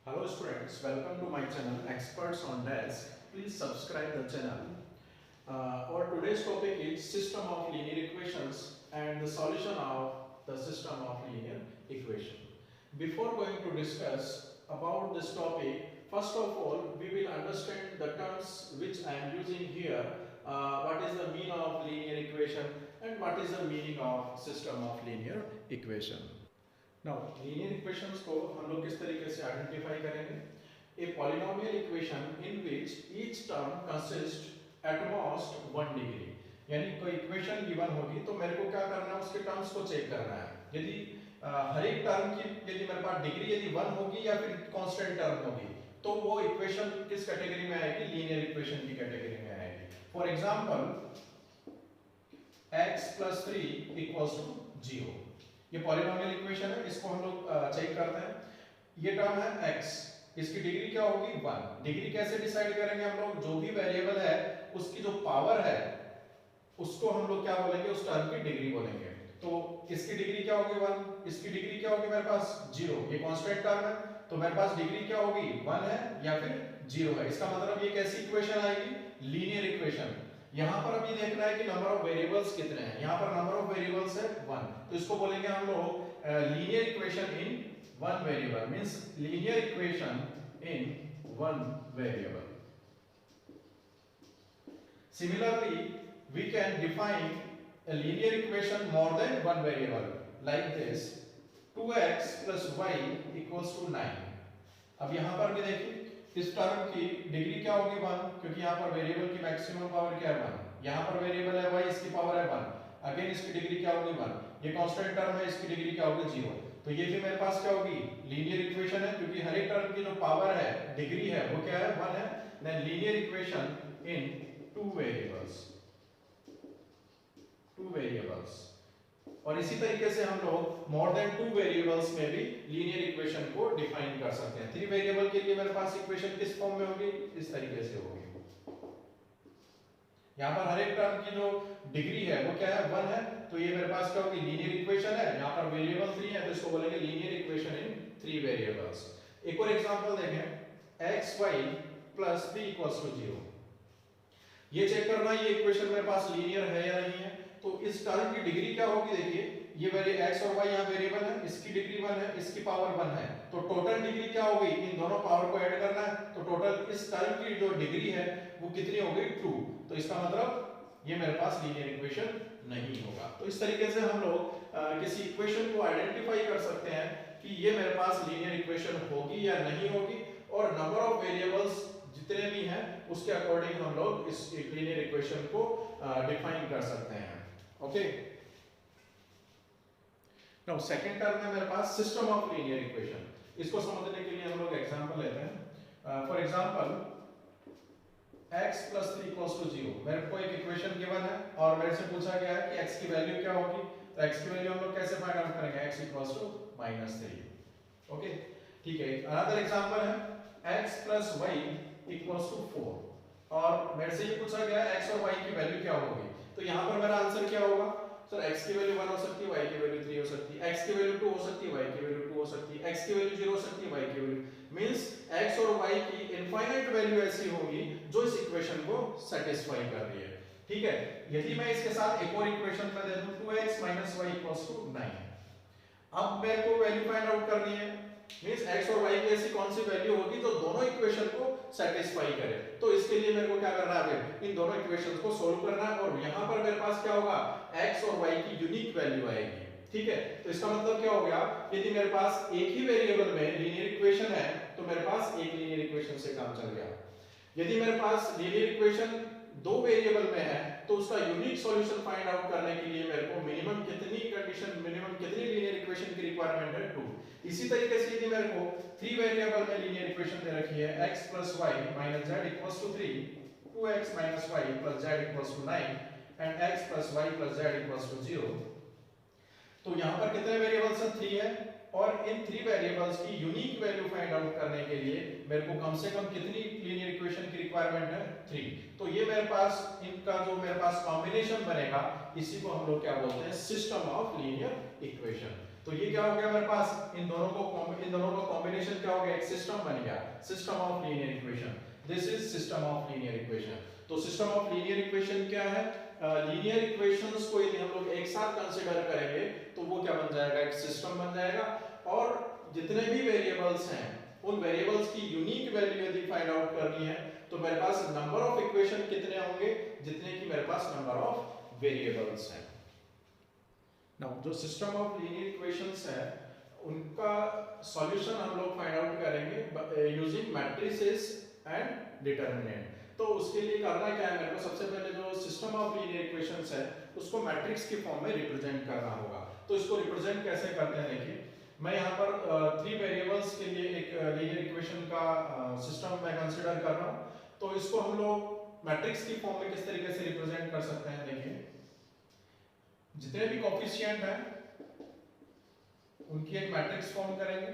Hello students, welcome to my channel Experts on Desk. Please subscribe the channel. Our today's topic is system of linear equations and the solution of the system of linear equation. Before going to discuss about this topic, first of all we will understand the terms which I am using here. What is the meaning of linear equation and what is the meaning of system of linear equation. Now linear equations को हम लोग किस तरीके से identify करेंगे? A polynomial equation in which each term consist at most 1 degree, यानी कोई equation given होगी तो मेरे को क्या करना है, उसके टर्म्स को चेक करना है। यदि हर एक टर्म की यदि मेरे पास डिग्री यदि 1 होगी या फिर कांस्टेंट टर्म होगी तो वो इक्वेशन किस कैटेगरी में आएगी? लीनियर इक्वेशन की कैटेगरी में आएगी। फॉर एग्जांपल x + 3 = 0, ये पॉलिनोमियल इक्वेशन है, इसको हम लोग चेक करते हैं। ये टर्म है x, इसकी डिग्री क्या होगी? 1। डिग्री कैसे डिसाइड करेंगे हम लोग? जो भी वेरिएबल है उसकी जो पावर है उसको हम लोग क्या बोलेंगे? उस टर्म की डिग्री बोलेंगे। तो इसकी डिग्री क्या होगी? 1। इसकी डिग्री क्या होगी मेरे पास? 0। ये कांस्टेंट टर्म है तो मेरे पास डिग्री क्या होगी? 1 है या फिर 0 है। इसका मतलब ये कैसी इक्वेशन आएगी? Linear equation. यहाँ पर अभी देखना है कि नंबर ऑफ वेरिएबल्स कितने हैं। यहाँ पर नंबर ऑफ वेरिएबल्स है 1, तो इसको बोलेंगे हम लोग linear equation in 1 variable, means linear equation in 1 variable. Similarly, we can define a linear equation more than 1 variable like this: 2x + y = 9। अब यहाँ पर भी देखिए इस टर्म की डिग्री क्या होगी? 1, क्योंकि यहाँ पर वेरिएबल की मैक्सिमम पावर क्या है? 1। यहाँ पर वेरिएबल है y, इसकी पावर है 1। अगेन इसकी डिग्री क्या होगी? 1। ये कांस्टेंट टर्म है, इसकी डिग्री क्या होगी? 0। तो ये भी मेरे पास क्या होगी? लीनियर इक्वेशन है, क्योंकि हर एक टर्म की जो पावर है, डिग्री है, वो क्या है? 1 है। Then linear equation in 2 variables. और इसी तरीके से हम लोग मोर देन 2 वेरिएबल्स में भी लीनियर इक्वेशन को डिफाइन कर सकते हैं। 3 वेरिएबल के लिए मेरे पास इक्वेशन किस फॉर्म में होगी? इस तरीके से होगी। यहाँ पर हर एक टर्म की जो डिग्री है वो क्या है? 1 है, तो ये मेरे पास क्या होगी? लीनियर इक्वेशन है। यहाँ पर वेरिएबल 3 है तो इसको बोलेंगे लीनियर इक्वेशन इन 3 वेरिएबल्स। एक और एग्जांपल देखें, xy + 3 = 0। ये चेक करना ये इक्वेशन मेरे पास लीनियर है या नहीं है। तो इस टर्म की डिग्री क्या होगी? देखिए ये x और y यहाँ वेरिएबल है, इसकी डिग्री 1 है, इसकी पावर 1 है, तो टोटल डिग्री क्या होगी? इन दोनों पावर को ऐड करना है, तो टोटल इस टर्म की जो डिग्री है वो कितनी हो गई? 2। तो इसका मतलब ये मेरे पास लीनियर इक्वेशन नहीं होगा। तो इस तरीके से हम लोग किसी इक्वेशन को आइडेंटिफाई कर सकते हैं कि ये मेरे पास लीनियर इक्वेशन होगी या नहीं होगी, और नंबर ऑफ वेरिएबल्स जितने भी हैं उसके अकॉर्डिंग हम लोग इस लीनियर इक्वेशन को डिफाइन कर सकते हैं। ओके, नाउ सेकंड टर्म है मेरे पास सिस्टम ऑफ लीनियर इक्वेशन। इसको समझने के लिए हम लोग एग्जांपल लेते हैं। For example x + 3 = 0। मेरे को एक इक्वेशन गिवन है और मेरे से पूछा गया है कि x की वैल्यू क्या होगी। तो x की वैल्यू हम लोग कैसे फाइंड आउट करेंगे? x = -3। ओके, ठीक है। अनदर एग्जांपल है x + y = 4, और मेरे से ये पूछा गया है x और y की वैल्यू क्या होगी। तो यहाँ पर मेरा आंसर क्या होगा? सर x की वैल्यू 1 हो सकती है, y की वैल्यू 3 हो सकती है, x की वैल्यू 2 हो सकती है, y की वैल्यू 2 हो सकती है, x की वैल्यू 0 हो सकती है, y की वैल्यू, मींस x और y की इनफाइनाइट वैल्यू ऐसी होगी जो इस इक्वेशन को सेटिस्फाई कर रही है। ठीक है, यदि मैं इसके साथ एक और इक्वेशन में दे दूं 2x - y = 9, अब मेरे को वैल्यू फाइंड आउट करनी है, मींस x और y की ऐसी कौन सी वैल्यू होगी जो दोनों इक्वेशन को सेटिस्फाई करे। तो इसके लिए मेरे को क्या करना है? इन दोनों इक्वेशंस को सोल्व करना है, और यहाँ पर मेरे पास क्या होगा? x और y की यूनिक वैल्यू आएगी। ठीक है, तो इसका मतलब क्या हो गया? यदि मेरे पास एक ही वेरिएबल में लीनियर इक्वेशन है तो मेरे पास एक लीनियर इक्वेशन से काम चल गया। यदि मेरे पास लीनियर इक्वेशन 2 वेरिएबल में है तो उसका यूनिक सॉल्यूशन फाइंड आउट करने के लिए मेरे को मिनिमम कितनी लीनियर इक्वेशन की रिक्वायरमेंट है? 2। इसी तरीके से यदि मेरे को 3 वेरिएबल में लीनियर इक्वेशन दे रखी है x + y - z = 3, 2x - y + z = 9 and x + y + z = 0, तो यहाँ पर कितने वेरिएबल्स हैं? 3 है, और इन 3 वेरिएबल्स की यूनिक वैल्यू फाइंड आउट करने के लिए मेरे को कम से कम कितनी लीनियर इक्वेशन की रिक्वायरमेंट है? 3। तो ये मेरे पास इनका जो मेरे पास कॉम्बिनेशन बनेगा इसी को हम लोग क्या बोलते हैं? System of linear equation. तो ये क्या हो गया मेरे पास, इन दोनों का कॉम्बिनेशन क्या हो गया, एक सिस्टम बन गया, system of linear equation. This is system of linear equation. तो सिस्टम ऑफ लीनियर इक्वेशन क्या है, लीनियर इक्वेशंस को यदि हम लोग एक साथ कंसीडर करेंगे तो वो क्या बन जाएगा, एक सिस्टम बन जाएगा, और जितने भी वेरिएबल्स हैं उन वेरिएबल्स की यूनिक वैल्यू यदि फाइंड आउट करनी है तो मेरे पास नंबर ऑफ इक्वेशन कितने होंगे, जितने की मेरे पास नंबर ऑफ वेरिएबल्स हैं। नाउ जो सिस्टम ऑफ लीनियर इक्वेशंस है उनका सॉल्यूशन हम लोग फाइंड आउट करेंगे यूजिंग मैट्रिसेस एंड डिटरमिनेंट। तो उसके लिए करना क्या है, मेरे को सबसे पहले जो सिस्टम ऑफ लीनियर इक्वेशंस है उसको मैट्रिक्स के फॉर्म में रिप्रेजेंट करना होगा। तो इसको रिप्रेजेंट कैसे करते हैं, देखिए मैं यहाँ पर 3 वेरिएबल्स के लिए एक लीनियर इक्वेशन का सिस्टम मैं कंसीडर कर रहा हूँ। तो इसको हम लोग मैट्रिक्स की फॉर्म में किस तरीके से रिप्रेजेंट कर सकते हैं, देखिए जितने भी कोएफिशिएंट हैं उनकी एक मैट्रिक्स फॉर्म करेंगे,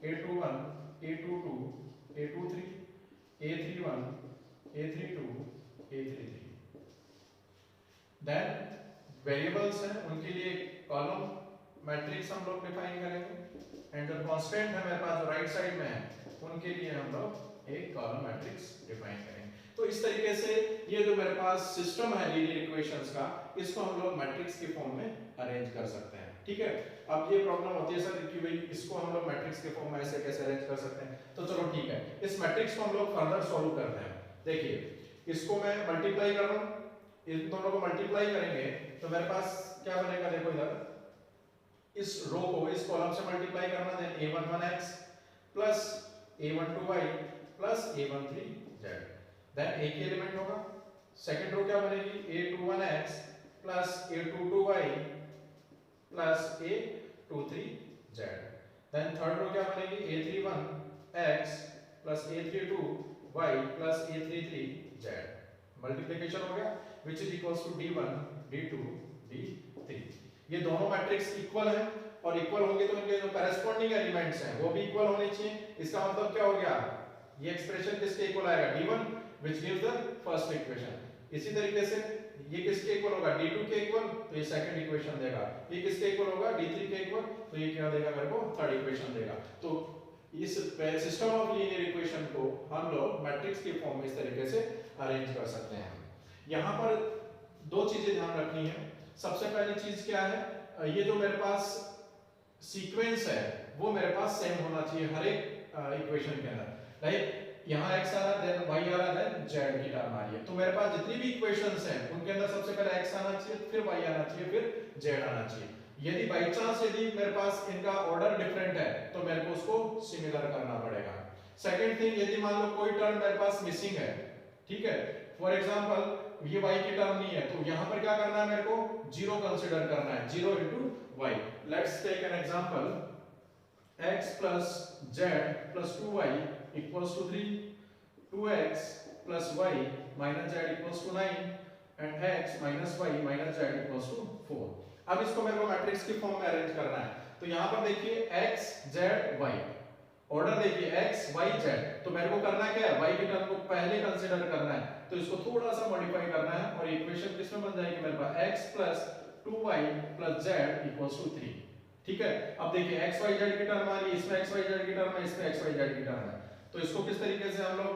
a21 a22 a23 a31 a32 a33। Then variables हैं उनके लिए कॉलम मैट्रिक्स हम लोग डिफाइन करेंगे, एंड जो कांस्टेंट है मेरे पास जो राइट साइड में है उनके लिए हम लोग एक कॉलम मैट्रिक्स डिफाइन करेंगे। तो इस तरीके से ये जो मेरे पास सिस्टम है लीनियर इक्वेशंस का, इसको हम लोग मैट्रिक्स के फॉर्म में अरेंज कर सकते हैं, ठीक है। अब ये प्रॉब्लम होती है सर कि भाई इसको हम लोग मैट्रिक्स के फॉर्म में ऐसे कैसे अरेंज कर सकते हैं, तो चलो ठीक है, इस मैट्रिक्स को हम लोग फर्दर सॉल्व करते हैं। देखिए इसको मैं मल्टीप्लाई कर रहा हूं, इन दोनों को मल्टीप्लाई करेंगे तो मेरे पास क्या बनेगा, देखो इधर इस रो को इस कॉलम से मल्टीप्लाई करना, then a11x plus a12y plus a13z, then एक ही एलिमेंट होगा। सेकंड रो क्या बनेगी, a21x plus a22y plus a23z, then third row क्या बनेगी, a31x plus a32y plus a33z। Multiplication हो गया, which is equals to d1 d2 d3। ये दोनों मैट्रिक्स इक्वल है, और इक्वल होंगे तो इनके जो करेस्पॉन्डिंग एलिमेंट्स हैं वो भी इक्वल होने चाहिए। इसका मतलब क्या हो गया, ये एक्सप्रेशन किसके इक्वल आएगा, d1 which gives the first equation। इसी तरीके से ये किसके इक्वल होगा, d2 के इक्वल, तो ये सेकंड इक्वेशन देगा। ये किसके इक्वल होगा, d3 के इक्वल, तो ये क्या देगा मेरे को, थर्ड इक्वेशन देगा। तो इस सिस्टम ऑफ लीनियर इक्वेशन को हम लोग मैट्रिक्स के फॉर्म में इस तरीके से अरेंज कर सकते हैं। यहाँ पर दो चीजें ध्यान रखनी है। सबसे पहली चीज क्या है, ये जो मेरे पास सीक्वेंस है वो मेरे पास सेम होना चाहिए हर एक इक्वेशन के अंदर। लाइक यहाँ x आ रहा है, देन y आ रहा है, देन z की टर्म आ रही है, तो मेरे पास जितनी भी इक्वेशंस हैं उनके अंदर सबसे पहले x आना चाहिए, फिर y आना चाहिए, फिर z आना चाहिए। यदि बाय चांस यदि मेरे पास इनका ऑर्डर डिफरेंट है तो मेरे को उसको सिमिलर करना पड़ेगा। सेकंड थिंग, यदि मान लो कोई टर्म मेरे पास मिसिंग है, ठीक है, फॉर एग्जांपल ये y की टर्म नहीं है, तो यहाँ पर क्या करना है, मेरे को 0 कंसीडर करना है, 0 into y। Let's take an example, x plus z plus 2y equals to 3, 2x plus y minus z equals to 9, and x minus y minus z equals to 4। अब इसको मेरे को मैट्रिक्स की फॉर्म में arrange करना है। तो यहाँ पर देखिए x z y, ऑर्डर देखिए x y z, तो मेरे को करना क्या है, y की टर्म को पहले कंसीडर करना है, तो इसको थोड़ा सा मॉडिफाई करना है, और इक्वेशन किसमें बन जाएगी मेरे पास, x plus 2y plus z equals to 3। ठीक है, अब देखिए x y z की टर्म आ रही है, इसमें x y z की टर्म है, इसमें x y z की टर्म है, तो इसको किस तरीके से हम लोग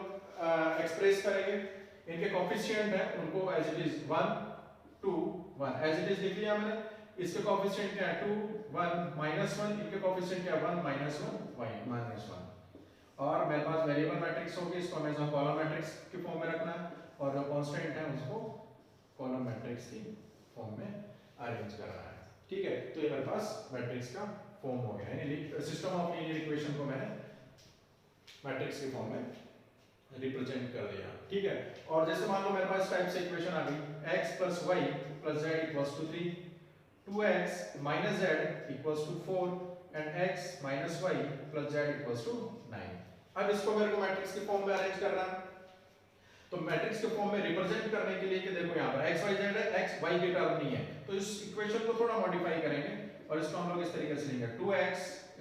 एक्सप्रेस करेंगे, इनके कोएफिशिएंट है उनको as it is 1 2 1 as it is लिख लिया मैंने। इसके कोएफिशिएंट क्या है 2 1 -1, इनके कोएफिशिएंट क्या है 1 -1 -1, और मेरे पास वेरिएबल मैट्रिक्स होगी, इसको हमेशा कॉलम मैट्रिक्स की फॉर्म में रखना है, और जो कांस्टेंट है उसको कॉलम मैट्रिक्स की फॉर्म में अरेंज करना है। ठीक है, तो ये मेरे पास मैट्रिक्स का फॉर्म हो गया, यानी सिस्टम ऑफ लीनियर इक्वेशन को मैंने मैट्रिक्स के फॉर्म में रिप्रेजेंट कर दिया। ठीक है, और जैसे मान लो मेरे पास टाइप से इक्वेशन आ गई, x plus y plus z equals to 3, 2x minus z equals to 4, and x minus y plus z equals to 9। अब इसको मेरे को मैट्रिक्स के फॉर्म में अरेंज करना है, तो मैट्रिक्स के फॉर्म में रिप्रेजेंट करने के लिए कि देखो यहाँ पर x y z है, x y की टर्म नहीं है, तो इस इक्वेशन को थोड़ा मॉडिफाई करेंगे, और इसको हम लोग इस तरीके से लिखेंगे 2x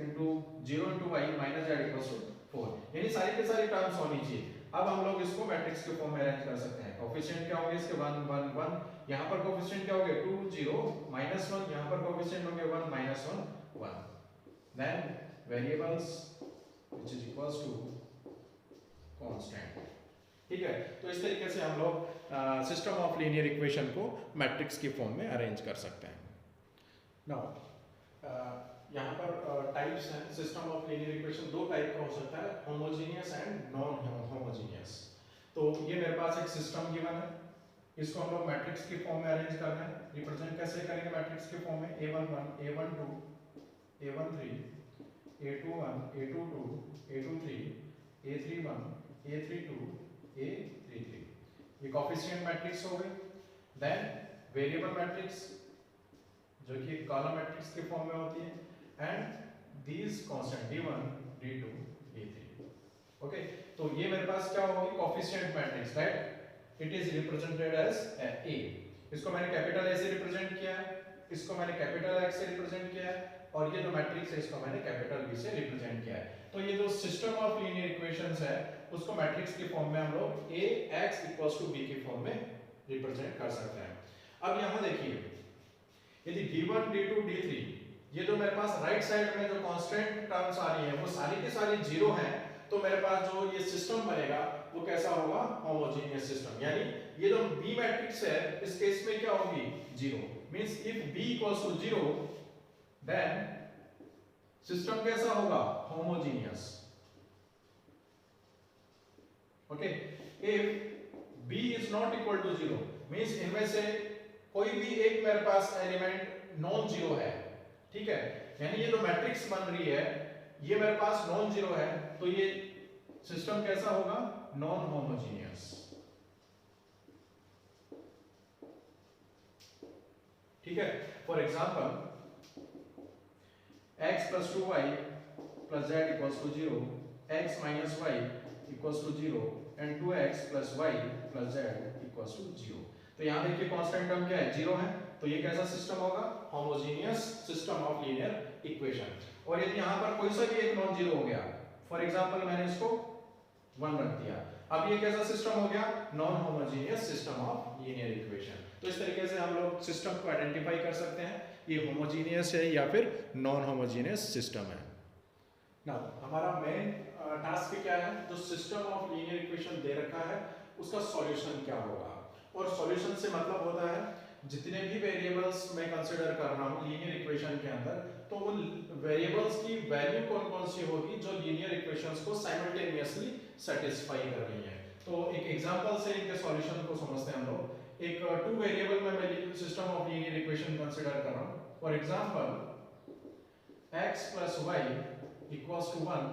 into 0 into y minus z equals to 4, यानी सारी की सारी टर्म्स होनी चाहिए। अब हम लोग इसको मैट्रिक्स के फॉर्म में अरेंज कर सकते हैं। कोएफिशिएंट क्या होंगे इसके 1 1 1, यहां पर कोएफिशिएंट क्या होंगे 2 0 -1, यहां पर कोएफिशिएंट होंगे 1 -1 1, then variables which is equals to constant. ठीक है, तो इस तरीके से हम लोग सिस्टम ऑफ लीनियर इक्वेशन को मैट्रिक्स की फॉर्म में अरेंज कर सकते हैं। नाउ यहाँ पर टाइप्स हैं सिस्टम ऑफ लीनियर इक्वेशन, दो टाइप का हो सकता है, होमोजेनियस एंड नॉन होमोजेनियस। तो ये मेरे पास एक सिस्टम गिवन है, इसको हम लोग मैट्रिक्स की फॉर्म में अरेंज करना है। रिप्रेजेंट कैसे करेंगे मैट्रिक्स के फॉर्म में? a11 a12 a13 a21 a22 a23 a31 a32 a33, ये कोएफिशिएंट मैट्रिक्स हो गई। देन वेरिएबल मैट्रिक्स जो कि कॉलम मैट्रिक्स के फॉर्म में होती है, and these constant d1 d2 d3। Okay, तो ये मेरे पास क्या होगी? Coefficient matrix, right? It is represented as a। इसको मैंने कैपिटल A से रिप्रेजेंट किया है, इसको मैंने कैपिटल X से रिप्रेजेंट किया है, और ये जो मैट्रिक्स है इसको मैंने कैपिटल B से रिप्रेजेंट किया है। तो ये जो सिस्टम ऑफ लीनियर इक्वेशंस है उसको मैट्रिक्स के फॉर्म में हम लोग Ax = B के फॉर्म में रिप्रेजेंट कर सकते हैं। अब यहाँ देखिए, यदि d1 d2 d3 ये जो मेरे पास राइट साइड में जो कांस्टेंट टर्म्स आ रही है वो सारी की सारी जीरो हैं, तो मेरे पास जो ये सिस्टम बनेगा वो कैसा होगा? Homogeneous system. यानी ये जो B मैट्रिक्स है इस केस में क्या होगी? Zero. Means if B = 0 then system कैसा होगा? Homogeneous. Okay, if B is not equal to 0 means इनमें से कोई भी एक मेरे पास एलिमेंट नॉन जीरो है, ठीक है, यानी ये जो मैट्रिक्स बन रही है ये मेरे पास नॉन जीरो है, तो ये सिस्टम कैसा होगा? Non homogeneous. ठीक है, for example x + 2y + z = 0, x - y = 0 and 2x + y + z = 0। तो यहाँ देखिए कांस्टेंट टर्म क्या है? जीरो है, तो ये कैसा सिस्टम होगा? Homogeneous system of linear equation. और यदि यहाँ पर कोई सा भी एक नॉन जीरो हो गया, फॉर एग्जांपल मैंने इसको 1 रख दिया, अब ये कैसा सिस्टम हो गया? Non homogeneous system of linear equation. तो इस तरीके से हम लोग सिस्टम को आइडेंटिफाई कर सकते हैं, ये होमोजेनियस है या फिर नॉन होमोजेनियस सिस्टम है। नाउ हमारा मेन टास्क क्या है? जो सिस्टम ऑफ लीनियर इक्वेशन दे रखा है उसका सॉल्यूशन क्या होगा। और सॉल्यूशन से मतलब होता है जितने भी वेरिएबल्स मैं कंसीडर कर रहा हूँ लीनियर इक्वेशन के अंदर, तो उन वेरिएबल्स की वैल्यू कौन कौन सी होगी जो लीनियर इक्वेशंस को साइमल्टेनियसली सेटिस्फाई कर रही है। तो एक एग्जांपल से इनके सॉल्यूशन को समझते हैं हम लोग। एक टू वेरिएबल में मैं system of linear equation consider कर रहा हूँ। For example x + y = 1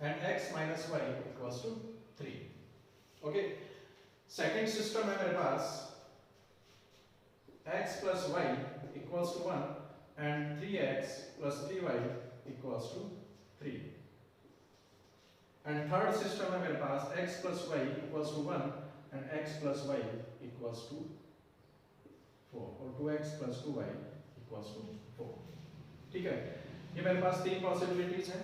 and x - y = 3। Okay, second system है मेरे पास x + y = 1 and 3x + 3y = 3। And third system है मेरे पास x + y = 1 and x + y = 4 और 2x + 2y = 4। ठीक है, ये मेरे पास तीन पॉसिबिलिटीज हैं।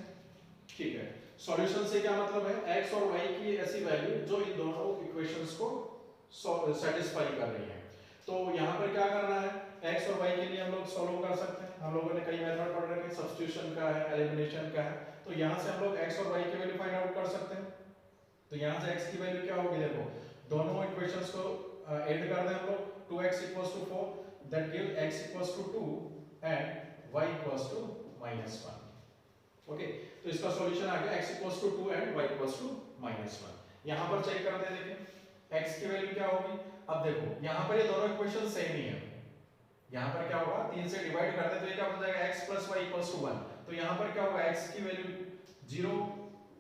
ठीक है, सॉल्यूशन से क्या मतलब है? x और y की ऐसी वैल्यू जो इन दोनों इक्वेशंस को सेटिस्फाई कर रही है। तो यहाँ पर क्या करना है? x और y के लिए हम लोग सॉल्व कर सकते हैं। हम लोगों ने कई मेथड पढ़ रखे हैं, सब्स्टिट्यूशन का है, एलिमिनेशन का है। तो यहाँ से हम लोग x और y की वैल्यू फाइंड आउट कर सकते हैं। तो यहाँ से x की वैल्यू क्या होगी? देखो, दोनों इक्वेशंस को ऐड कर दें हम लोग। 2x = 4 that give x = 2 and y = -1। Okay, तो इसका सॉल्यूशन आ गया x = 2 एंड y = -1। यहाँ पर चेक करते हैं, देखें x की वैल्यू क्या होगी। अब देखो यहाँ पर ये दोनों इक्वेशन सेम ही है, यहाँ पर क्या होगा? 3 से डिवाइड कर दे तो ये क्या हो जाएगा? x + y = 1। तो यहाँ पर क्या होगा? x की वैल्यू 0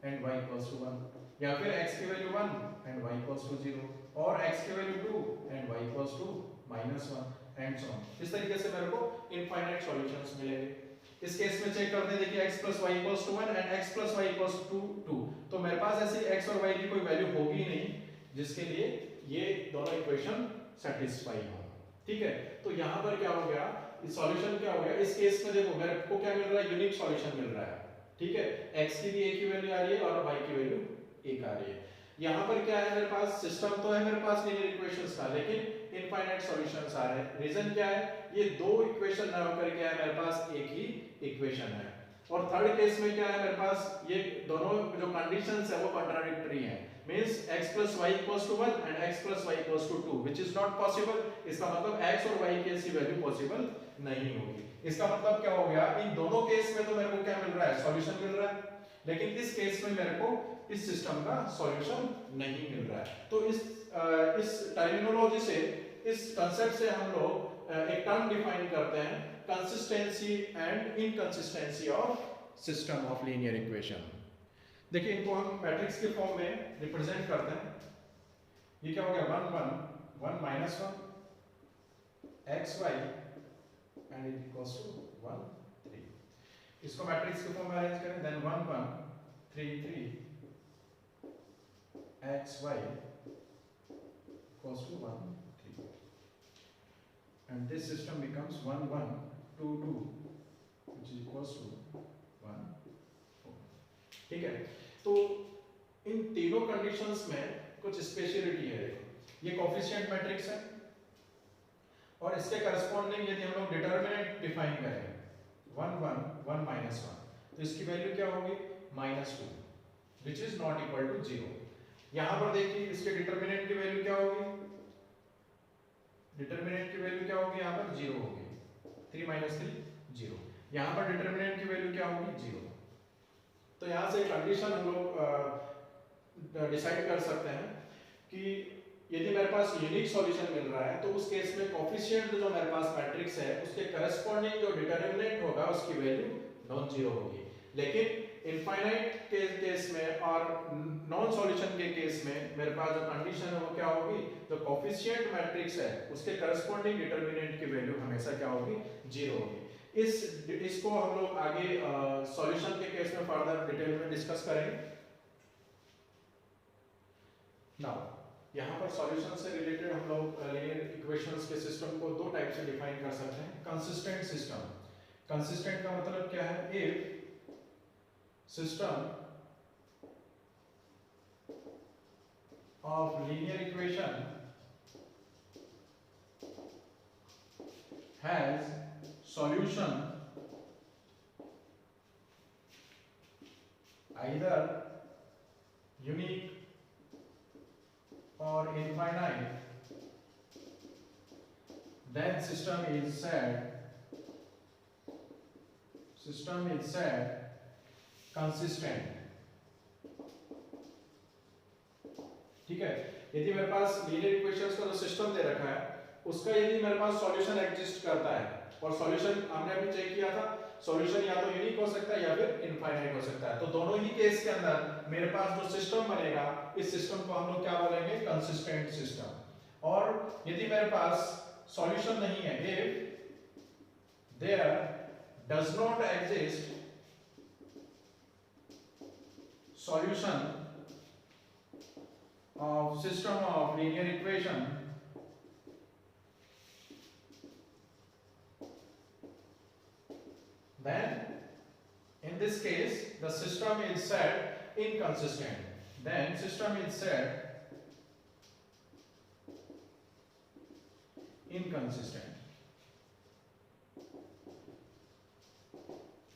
एंड y = 1, या फिर x की वैल्यू 1 एंड y = 0, और x की value 2 and y = -1 and so on. इस तरीके से मेरे को इनफाइनाइट सॉल्यूशंस मिलेंगे। इस केस में चेक करते हैं, देखिए x + y = 1 and x + y = 2। तो मेरे पास ऐसी x और y की कोई वैल्यू होगी नहीं जिसके लिए ये दोनों इक्वेशन सेटिस्फाई हो। ठीक है, तो यहाँ पर क्या हो गया? इस सॉल्यूशन क्या हो गया? इस केस में देखो मेरे को क्या मिल रहा है? यूनिक सॉल्यूशन मिल रहा है। ठीक है, x की भी एक ही वैल्यू आ रही है और y की वैल्यू एक आ रही है। यहाँ पर क्या है, मेरे पास सिस्टम तो है मेरे पास लीनियर इक्वेशंस का, लेकिन इनफाइनाइट सॉल्यूशंस आ रहे हैं। रीजन क्या है, ये दो इक्वेशन ना होकर क्या है, मेरे पास एक ही इक्वेशन है। और थर्ड केस में क्या है, मेरे पास ये दोनों जो कंडीशंस है वो कॉन्ट्राडिक्टरी हैं। Means x plus y equals to 1 and x plus y equals to 2 which is not possible। इसका मतलब x और y की ऐसी वैल्यू पॉसिबल नहीं होगी। इसका मतलब क्या हो गया, इन दोनों केस में तो मेरे को क्या मिल रहा है, सॉल्यूशन मिल रहा है, लेकिन इस केस में मेरे को इस सिस्टम का सॉल्यूशन नहीं मिल रहा है। तो इस टर्मिनोलॉजी से, इस कांसेप्ट से हम लोग एक टर्म डिफाइन करते हैं, consistency and inconsistency of system of linear equation. देखिए इनको हम मैट्रिक्स के फॉर्म में रिप्रेजेंट करते हैं। ये क्या हो गया, 1 1 1 minus 1 x y and it equals to 1 3। इसको मैट्रिक्स के फॉर्म में अरेंज करें, then 1 1 3 3 x y equals to 1 3 and this system becomes 1 1 2 2 which is equals to 1 4। ठीक है, तो इन तीनों कंडीशंस में कुछ स्पेशलिटी है। देखो ये कोफिशिएंट मैट्रिक्स है और इसके करस्पॉन्डिंग यदि हम लोग डिटरमिनेंट डिफाइन करें 1 1 1 minus 1, तो इसकी वैल्यू क्या होगी, -2 which is not equal to 0। यहां पर देखिए इसके डिटरमिनेंट की वैल्यू क्या होगी, डिटरमिनेंट की वैल्यू क्या होगी, यहां पर 0 होगी, 3 - 3 0। यहां पर डिटरमिनेंट की वैल्यू क्या होगी, 0। तो यहां से कंडीशन हम लोग डिसाइड कर सकते हैं कि यदि मेरे पास यूनिक सॉल्यूशन मिल रहा है तो उस केस में कोफिशिएंट जो मेरे पास मैट्रिक्स है उसके करस्पॉन्डिंग जो डिटरमिनेंट होगा उसकी वैल्यू नॉन जीरो होगी। लेकिन इनफाइनाइट के केस में और नॉन सॉल्यूशन के केस में मेरे पास जो कंडीशन है वो क्या होगी, जो कोफिशिएंट मैट्रिक्स है उसके करस्पॉन्डिंग डिटरमिनेंट की वैल्यू हमेशा क्या होगी, 0 होगी। इसको हम लोग आगे सॉल्यूशन के केस में फर्दर डिटेल में डिस्कस करेंगे। नाउ यहाँ पर सॉल्यूशन से रिलेटेड हम लोग लीनियर इक्वेशंस के सिस्टम को दो टाइप से डिफाइन कर सकते हैं। कंसिस्टेंट सिस्टम, कंसिस्टेंट का मतलब क्या है, if system of linear equation has solution either unique or infinite, then system is said consistent। ठीक है, यदि मेरे पास लीनियर इक्वेशंस का जो सिस्टम दे रखा है उसका यदि मेरे पास सॉल्यूशन एग्जिस्ट करता है, और सॉल्यूशन हमने अभी चेक किया था, सॉल्यूशन या तो यूनिक हो सकता है या फिर इनफाइनाइट हो सकता है, तो दोनों ही केस के अंदर मेरे पास जो सिस्टम बनेगा इस सिस्टम को हम लोग क्या बोलेंगे, कंसिस्टेंट सिस्टम। और यदि मेरे पास सॉल्यूशन नहीं है, if there does not exist solution of system of linear equation, then in this case the system is said inconsistent, then system is said inconsistent।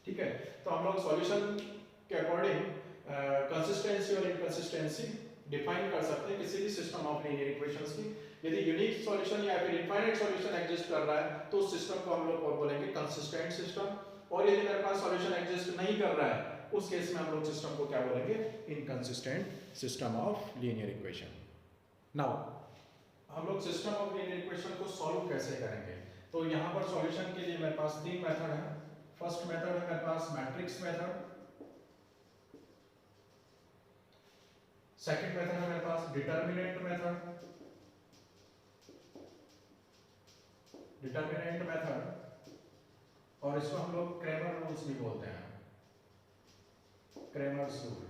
ठीक है, तो हम लोग सॉल्यूशन के अकॉर्डिंग कंसिस्टेंसी और इनकंसिस्टेंसी डिफाइन कर सकते हैं किसी भी सिस्टम ऑफ लीनियर इक्वेशंस की। यदि यूनिक सॉल्यूशन या फिर इनफाइनाइट सॉल्यूशन एग्जिस्ट कर रहा है तो उस सिस्टम को हम लोग और बोलेंगे कंसिस्टेंट सिस्टम, और यदि मेरे पास सॉल्यूशन एग्जिस्ट नहीं कर रहा है उस केस में हम लोग सिस्टम को क्या बोलेंगे, inconsistent system of linear equation. Now हम लोग सिस्टम ऑफ लीनियर इक्वेशन को सॉल्व कैसे करेंगे, तो यहाँ पर सॉल्यूशन के लिए मेरे पास तीन मेथड है। फर्स्ट मेथड है मेरे पास मैट्रिक्स मेथड, सेकंड मेथड है मेरे पास डिटरमिनेंट मेथड, और इसको हम लोग क्रेमर रूल्स भी बोलते हैं, क्रेमर्स रूल।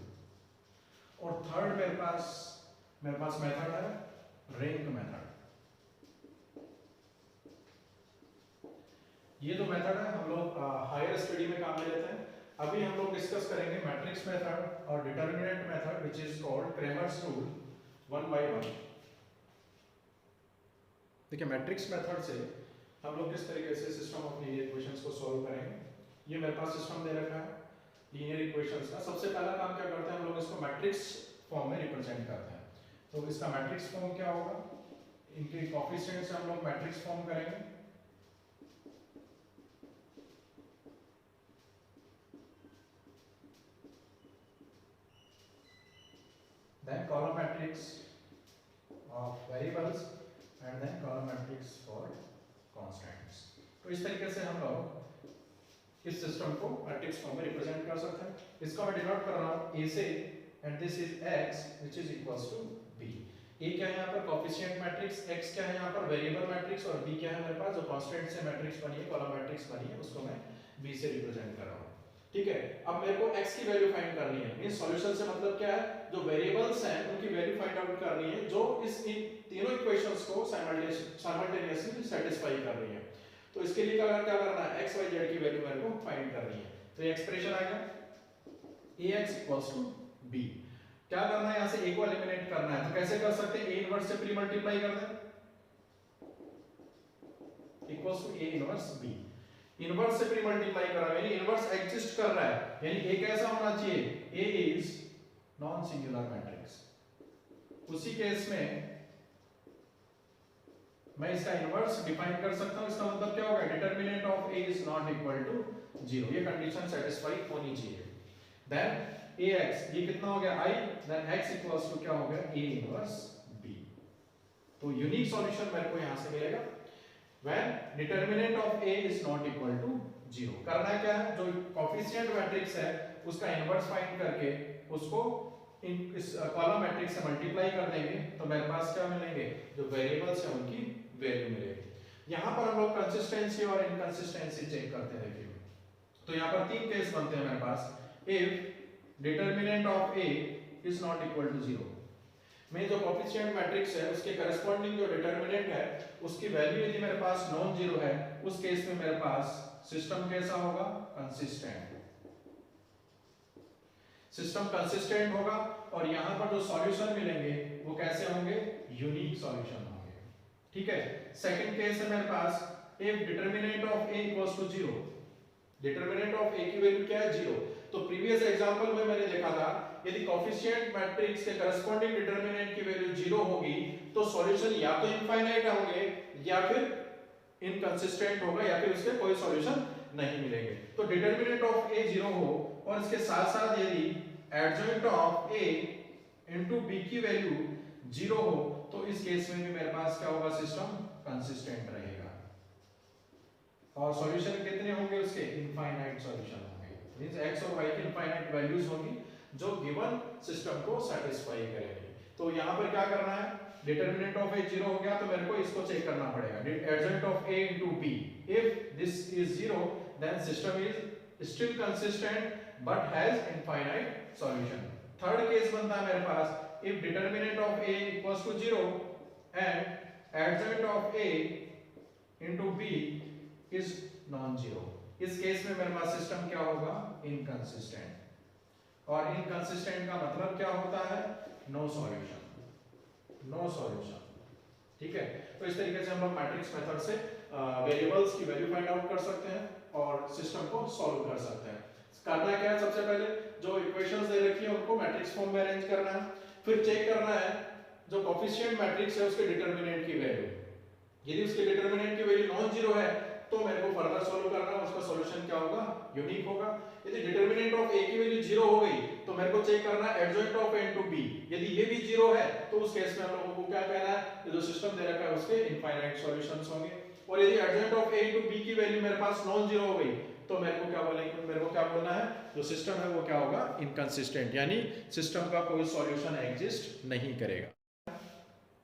और थर्ड मेरे पास मेथड है रिंग मेथड। ये जो मेथड है हम लोग हायर स्टडी में काम में लेते हैं। अभी हम लोग डिस्कस करेंगे मैट्रिक्स मेथड और determinant method which is called Cramer's rule. One by one. देखिए मैट्रिक्स मेथड से हम लोग किस तरीके से सिस्टम ऑफ लीनियर इक्वेशंस को सॉल्व करेंगे। ये मेरे पास सिस्टम दे रखा है लीनियर इक्वेशंस का। सबसे पहला काम क्या करते हैं हम लोग, इसको मैट्रिक्स फॉर्म में रिप्रेजेंट करते हैं। तो इसका मैट्रिक्स फॉर्म क्या होगा, इनके कोएफिशिएंट से हम लोग मैट्रिक्स फॉर्म करेंगे। Then column matrix of variables and then column matrix for constants. तो इस तरीके से हम लोग इस सिस्टम को मैट्रिक्स फॉर्म में रिप्रेजेंट कर सकते हैं। इसको मैं डिनोट कर रहा हूं a से, and this is x which is equals to b। a क्या है यहां पर कोएफिशिएंट मैट्रिक्स, x क्या है यहां पर वेरिएबल मैट्रिक्स, और b क्या है मेरे पास जो कांस्टेंट से मैट्रिक्स बनी है, कॉलम मैट्रिक्स बनी है, उसको मैं b से रिप्रेजेंट कर रहा हूं। ठीक है, अब मेरे को x की वैल्यू फाइंड करनी है। मींस सॉल्यूशन से मतलब क्या है, जो वेरिएबल्स हैं उनकी वैल्यू फाइंड आउट करनी है जो इन तीनों इक्वेशंस को साइमल्टेनियसली सेटिस्फाई कर रही है। तो इसके लिए क्या करना है, x y z की वैल्यू मेरे को फाइंड करनी है। तो ये एक्सप्रेशन आएगा ax b। क्या करना है, यहां से a को एलिमिनेट करना है। तो कैसे कर सकते हैं, a इनवर्स से प्री मल्टीप्लाई कर दें equals to a inverse b। Inverse से प्री मल्टीप्लाई कर रहा है यानी इनवर्स एग्जिस्ट कर रहा है, यानी a कैसा होना चाहिए, a is non singular matrix. उसी केस में मैं इसका इनवर्स डिफाइन कर सकता हूं। इसका मतलब क्या होगा, determinant of a is not equal to 0। ये कंडीशन सेटिस्फाई होनी चाहिए। देन ax ये कितना हो गया i, then x equals to क्या हो गया a इनवर्स b। तो यूनिक सॉल्यूशन मेरे को यहां से मिलेगा when determinant of a is not equal to 0। करना क्या है, जो कोएफिशिएंट मैट्रिक्स है उसका इनवर्स फाइंड करके उसको इस कॉलम मैट्रिक्स से मल्टीप्लाई कर देंगे तो मेरे पास क्या मिलेंगे, जो वेरिएबल्स हैं उनकी वैल्यू मिलेगी। यहां पर हम लोग कंसिस्टेंसी और इनकंसिस्टेंसी चेक करते हैं। देखिए तो यहां पर तीन केस बनते हैं मेरे पास। If determinant of a is not equal to 0, में जो कोएफिशिएंट मैट्रिक्स है उसके करस्पॉन्डिंग जो डिटरमिनेंट है उसकी वैल्यू यदि मेरे पास नॉन जीरो है, उस केस में मेरे पास सिस्टम कैसा होगा, कंसिस्टेंट। सिस्टम कंसिस्टेंट होगा और यहां पर जो सॉल्यूशन मिलेंगे वो कैसे होंगे, यूनिक सॉल्यूशन होंगे। ठीक है, सेकंड केस है मेरे पास if determinant of a equals to 0। Determinant of a की वैल्यू क्या है, 0। तो प्रीवियस एग्जांपल में मैंने देखा था यदि कोएफिशिएंट मैट्रिक्स के करस्पॉन्डिंग डिटरमिनेंट की वैल्यू 0 होगी तो सॉल्यूशन या तो इनफाइनाइट होंगे या फिर इनकंसिस्टेंट होगा या फिर उसके कोई सॉल्यूशन नहीं मिलेंगे। तो डिटरमिनेंट ऑफ a 0 हो और इसके साथ साथ यदि adjoint of a into b की वैल्यू 0 हो तो इस केस में भी मेरे पास क्या होगा, सिस्टम कंसिस्टेंट रहेगा। और सॉल्यूशन कितने होंगे उसके, इनफाइनाइट सॉल्यूशन होंगे। मींस x और y की इनफाइनाइट वैल्यूज होंगी जो गिवन सिस्टम को सेटिस्फाई करेंगी। तो यहां पर क्या करना है, डिटरमिनेंट ऑफ a 0 हो गया तो मेरे को इसको चेक करना पड़ेगा, adjoint of a into b। If this is 0 then system is still consistent but has infinite solution। थर्ड केस बनता है मेरे पास if determinant of a equals to 0 and adjoint of a into b is non-zero। इस case में मेरे पास system क्या होगा, inconsistent। और inconsistent का मतलब क्या होता है, no solution, no solution। ठीक है, तो इस तरीके से हम लोग मैट्रिक्स मेथड से वेरिएबल्स की वैल्यू फाइंड आउट कर सकते हैं और सिस्टम को सॉल्व कर सकते हैं। करना क्या है, सबसे पहले जो इक्वेशंस दे रखी है उनको मैट्रिक्स फॉर्म में अरेंज करना है, फिर चेक करना है जो कोएफिशिएंट मैट्रिक्स है उसके डिटरमिनेंट की वैल्यू। यदि उसके डिटरमिनेंट की वैल्यू नॉन जीरो है तो मेरे को फर्दर सॉल्व करना है, उसका सॉल्यूशन क्या होगा, यूनिक होगा। यदि डिटरमिनेंट ऑफ a की वैल्यू 0 हो गई तो मेरे को चेक करना है adjoint of a into b। यदि ये भी 0 है तो उस केस में हम लोगों को क्या कहना है, जो सिस्टम दे रखा है उसके इनफाइनाइट सॉल्यूशंस होंगे। और यदि adjoint of a into b की वैल्यू मेरे पास नॉन जीरो हो गई तो मेरे को क्या बोलेंगे, मेरे को क्या बोलना है, जो सिस्टम है वो क्या होगा, इनकंसिस्टेंट, यानी सिस्टम का कोई सॉल्यूशन एग्जिस्ट नहीं करेगा।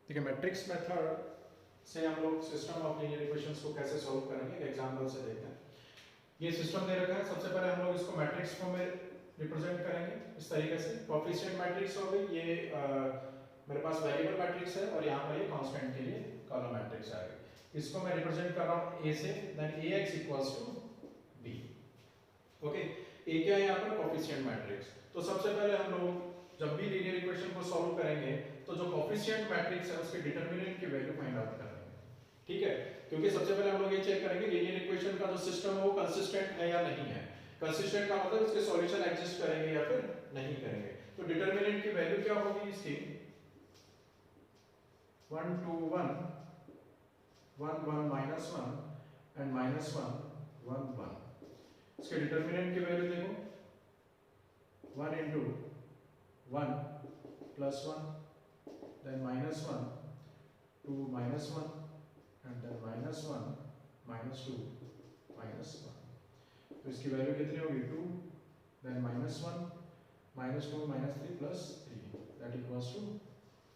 ठीक है, मैट्रिक्स मेथड से हम लोग सिस्टम ऑफ लीनियर इक्वेशंस को कैसे सॉल्व करेंगे, एक एग्जांपल से देखते हैं। ये सिस्टम दे रखा है, सबसे पहले हम लोग इसको मैट्रिक्स फॉर्म में रिप्रेजेंट करेंगे इस तरीके से। कोएफिशिएंट मैट्रिक्स हो गई, ये मेरे पास वेरिएबल मैट्रिक्स है और यहाँ पर ये कांस्टेंट के लिए कॉलम मैट्रिक्स आ गई। इसको मैं रिप्रेजेंट कर रहा हूँ a से, then ax equals to b। Okay, a क्या है यहाँ पर, कोएफिशिएंट मैट्रिक्स। तो सबसे पहले हम लोग जब भी लीनियर इक्वेशन को सॉल्व करेंगे तो जो कोफिशिएंट मैट्रिक्स है उसके डिटरमिनेंट की वैल्यू फाइंड आउट करेंगे, ठीक है। क्योंकि सबसे पहले हम लोग ये चेक करेंगे लीनियर इक्वेशन का जो सिस्टम है वो कंसिस्टेंट है या नहीं है। कंसिस्टेंट का मतलब इसके सॉल्यूशन एग्जिस्ट करेंगे या फिर नहीं करेंगे। तो डिटरमिनेंट की वैल्यू क्या होगी इसकी 1 2 1 1 1 minus 1 and minus 1 1 1। इसके डिटरमिनेंट की वैल्यू देखो 1 into 1 plus 1 then minus 1 2 minus 1 and then minus 1 minus 2 minus 1। तो इसकी वैल्यू कितनी होगी 2 then minus 1 minus 2 minus 3 plus 3 that equals to